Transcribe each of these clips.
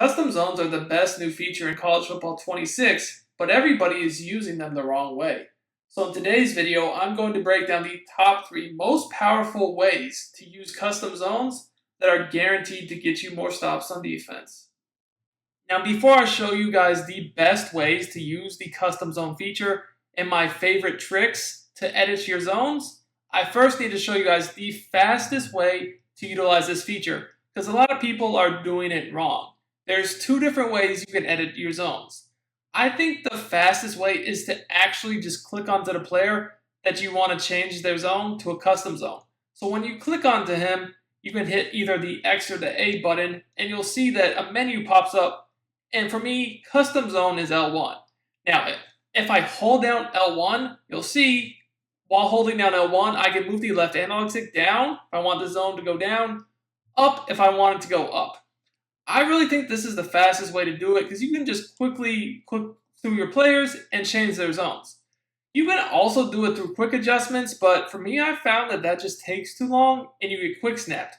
Custom zones are the best new feature in college football 26, but everybody is using them the wrong way. So in today's video, I'm going to break down the top 3 most powerful ways to use custom zones that are guaranteed to get you more stops on defense. Now before I show you guys the best ways to use the custom zone feature and my favorite tricks to edit your zones, I first need to show you guys the fastest way to utilize this feature because a lot of people are doing it wrong. There's 2 different ways you can edit your zones. I think the fastest way is to actually just click onto the player that you want to change their zone to a custom zone. So when you click onto him, you can hit either the X or the A button and you'll see that a menu pops up. And for me, custom zone is L1. Now, if I hold down L1, you'll see while holding down L1, I can move the left analog stick down if I want the zone to go down, up if I want it to go up. I really think this is the fastest way to do it because you can just quickly click through your players and change their zones. You can also do it through quick adjustments, but for me, I found that just takes too long and you get quick snapped.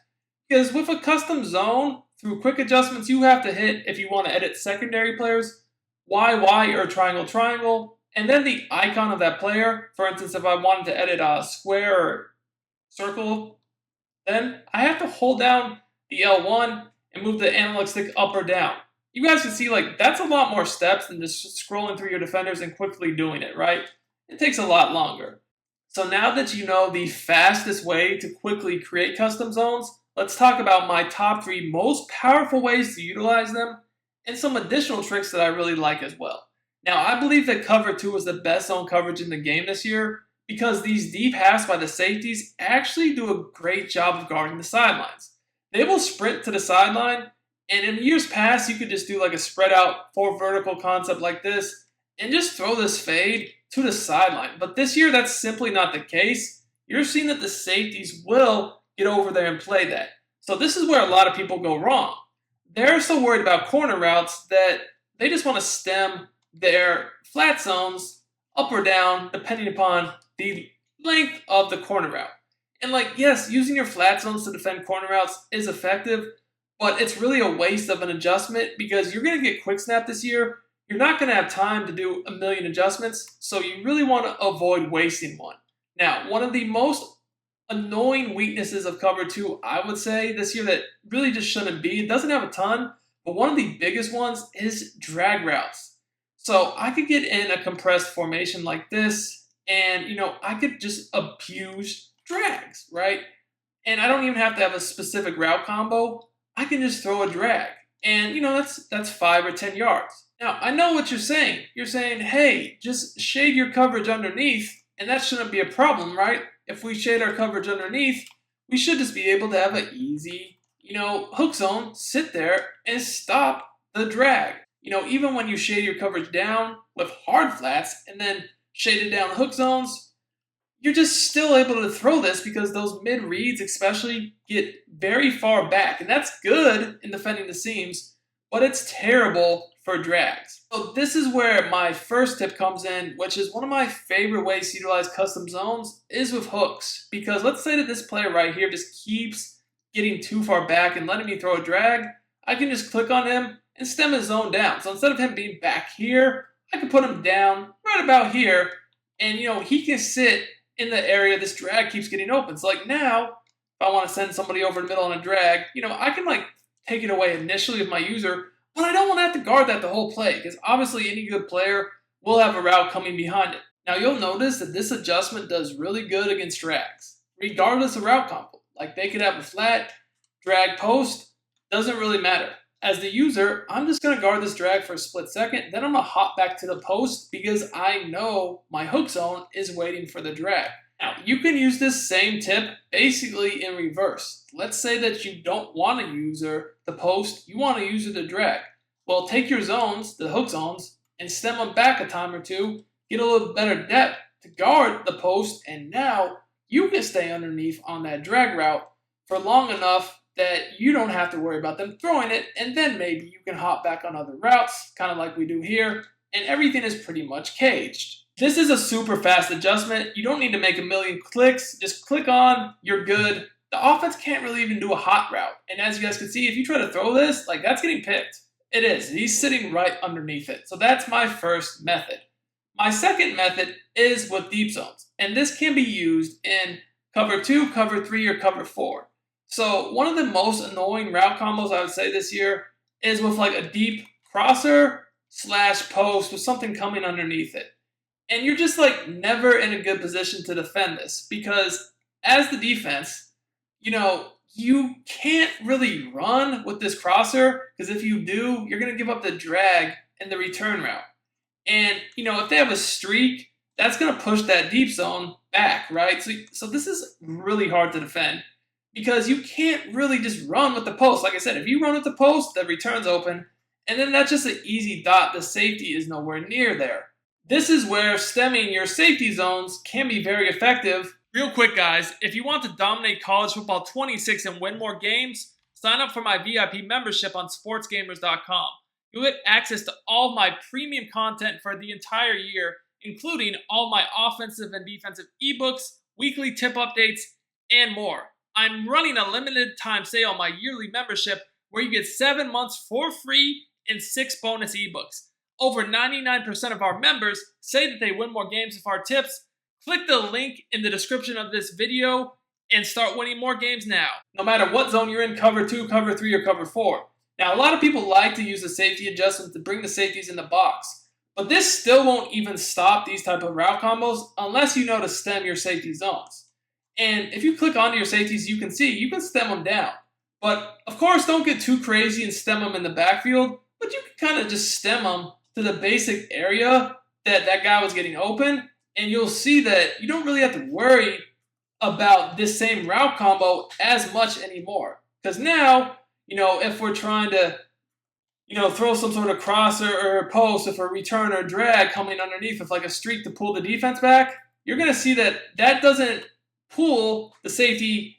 Because with a custom zone, through quick adjustments, you have to hit, if you want to edit secondary players, Y, or triangle, and then the icon of that player. For instance, if I wanted to edit a square or circle, then I have to hold down the L1 and move the analog stick up or down. You guys can see that's a lot more steps than just scrolling through your defenders and quickly doing it, right? It takes a lot longer. So now that you know the fastest way to quickly create custom zones, let's talk about my top 3 most powerful ways to utilize them and some additional tricks that I really like as well. Now, I believe that cover 2 is the best zone coverage in the game this year because these deep halves by the safeties actually do a great job of guarding the sidelines. They will sprint to the sideline, and in years past, you could just do a spread out 4 vertical concept like this and just throw this fade to the sideline. But this year, that's simply not the case. You're seeing that the safeties will get over there and play that. So this is where a lot of people go wrong. They're so worried about corner routes that they just want to stem their flat zones up or down depending upon the length of the corner route. And yes, using your flat zones to defend corner routes is effective, but it's really a waste of an adjustment because you're going to get quick snap this year. You're not going to have time to do a million adjustments, so you really want to avoid wasting one. Now, one of the most annoying weaknesses of cover 2, I would say, this year that really just shouldn't be, it doesn't have a ton, but one of the biggest ones is drag routes. So I could get in a compressed formation like this, and I could just abuse drags, right? And I don't even have to have a specific route combo. I can just throw a drag. And that's 5 or 10 yards. Now, I know what you're saying. You're saying, hey, just shade your coverage underneath, and that shouldn't be a problem, right? If we shade our coverage underneath, we should just be able to have an easy, hook zone, sit there and stop the drag. Even when you shade your coverage down with hard flats and then shade it down hook zones, you're just still able to throw this because those mid reads especially get very far back. And that's good in defending the seams, but it's terrible for drags. So this is where my first tip comes in, which is one of my favorite ways to utilize custom zones is with hooks. Because let's say that this player right here just keeps getting too far back and letting me throw a drag. I can just click on him and stem his zone down. So instead of him being back here, I can put him down right about here. And he can sit in the area this drag keeps getting open. So now, if I want to send somebody over the middle on a drag, I can take it away initially with my user, but I don't want to have to guard that the whole play because obviously any good player will have a route coming behind it. Now you'll notice that this adjustment does really good against drags, regardless of route combo. They could have a flat, drag, post, doesn't really matter. As the user, I'm just going to guard this drag for a split second, then I'm going to hop back to the post because I know my hook zone is waiting for the drag. Now, you can use this same tip basically in reverse. Let's say that you don't want to use the post, you want to use the drag. Well, take your zones, the hook zones, and stem them back a time or 2, get a little better depth to guard the post, and now you can stay underneath on that drag route for long enough that you don't have to worry about them throwing it, and then maybe you can hop back on other routes, kind of like we do here, and everything is pretty much caged. This is a super fast adjustment. You don't need to make a million clicks. Just click on, you're good. The offense can't really even do a hot route. And as you guys can see, if you try to throw this, that's getting picked. It is. He's sitting right underneath it. So that's my first method. My second method is with deep zones, and this can be used in cover 2, cover 3, or cover 4. So one of the most annoying route combos I would say this year is with like a deep crosser slash post with something coming underneath it. And you're just like never in a good position to defend this because as the defense, you can't really run with this crosser because if you do, you're going to give up the drag and the return route. And, if they have a streak, that's going to push that deep zone back, right? So this is really hard to defend because you can't really just run with the post. Like I said, if you run with the post, the return's open, and then that's just an easy dot. The safety is nowhere near there. This is where stemming your safety zones can be very effective. Real quick, guys, if you want to dominate college football 26 and win more games, sign up for my VIP membership on sportsgamerz.com. You'll get access to all my premium content for the entire year, including all my offensive and defensive ebooks, weekly tip updates, and more. I'm running a limited time sale on my yearly membership where you get 7 months for free and 6 bonus ebooks. Over 99% of our members say that they win more games with our tips. Click the link in the description of this video and start winning more games now. No matter what zone you're in, cover 2, cover 3, or cover 4. Now, a lot of people like to use the safety adjustment to bring the safeties in the box, but this still won't even stop these type of route combos unless you know to stem your safety zones. And if you click onto your safeties, you can see you can stem them down. But of course, don't get too crazy and stem them in the backfield, but you can kind of just stem them to the basic area that guy was getting open, and you'll see that you don't really have to worry about this same route combo as much anymore. Because now, if we're trying to, throw some sort of crosser or post with a return or drag coming underneath with like a streak to pull the defense back, you're going to see that doesn't pull the safety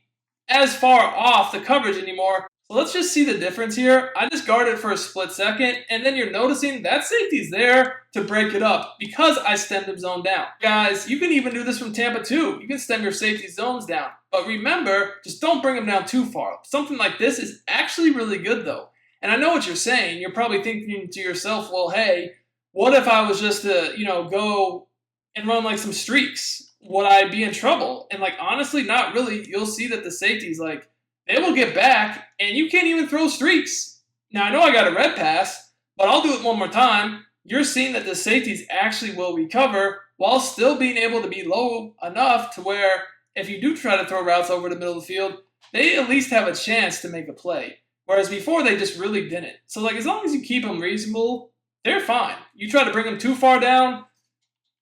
as far off the coverage anymore. So let's just see the difference here. I just guarded for a split second, and then you're noticing that safety's there to break it up because I stemmed him zone down. Guys, you can even do this from Tampa too. You can stem your safety zones down. But remember, just don't bring them down too far. Something like this is actually really good though. And I know what you're saying. You're probably thinking to yourself, well, hey, what if I was just to, go and run like some streaks? Would I be in trouble? And like, honestly, not really. You'll see that the safety's like, they will get back, and you can't even throw streaks. Now, I know I got a red pass, but I'll do it one more time. You're seeing that the safeties actually will recover while still being able to be low enough to where if you do try to throw routes over the middle of the field, they at least have a chance to make a play. Whereas before, they just really didn't. So, like, as long as you keep them reasonable, they're fine. You try to bring them too far down,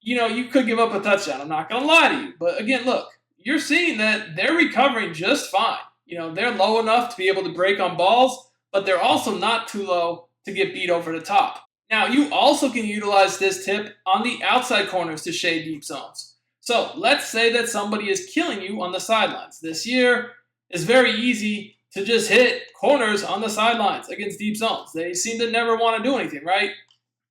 you could give up a touchdown. I'm not going to lie to you. But again, look, you're seeing that they're recovering just fine. They're low enough to be able to break on balls, but they're also not too low to get beat over the top. Now, you also can utilize this tip on the outside corners to shade deep zones. So let's say that somebody is killing you on the sidelines. This year is very easy to just hit corners on the sidelines against deep zones. They seem to never want to do anything, right?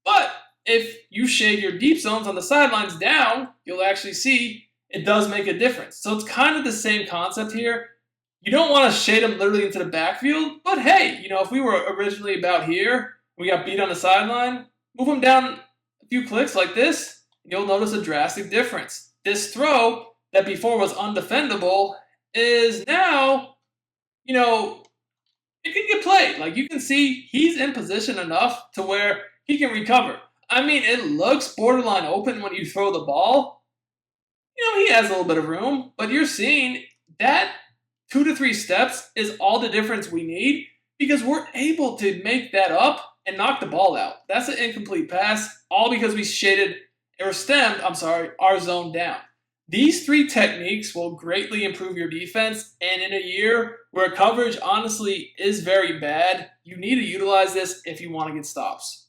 But if you shade your deep zones on the sidelines down, you'll actually see it does make a difference. So it's kind of the same concept here. You don't want to shade them literally into the backfield, but hey, if we were originally about here, we got beat on the sideline, move them down a few clicks like this, you'll notice a drastic difference. This throw that before was undefendable is now, it can get played. Like you can see he's in position enough to where he can recover. I mean, it looks borderline open when you throw the ball. He has a little bit of room, but you're seeing that 2 to 3 steps is all the difference we need because we're able to make that up and knock the ball out. That's an incomplete pass, all because we stemmed our zone down. These 3 techniques will greatly improve your defense, and in a year where coverage honestly is very bad, you need to utilize this if you want to get stops.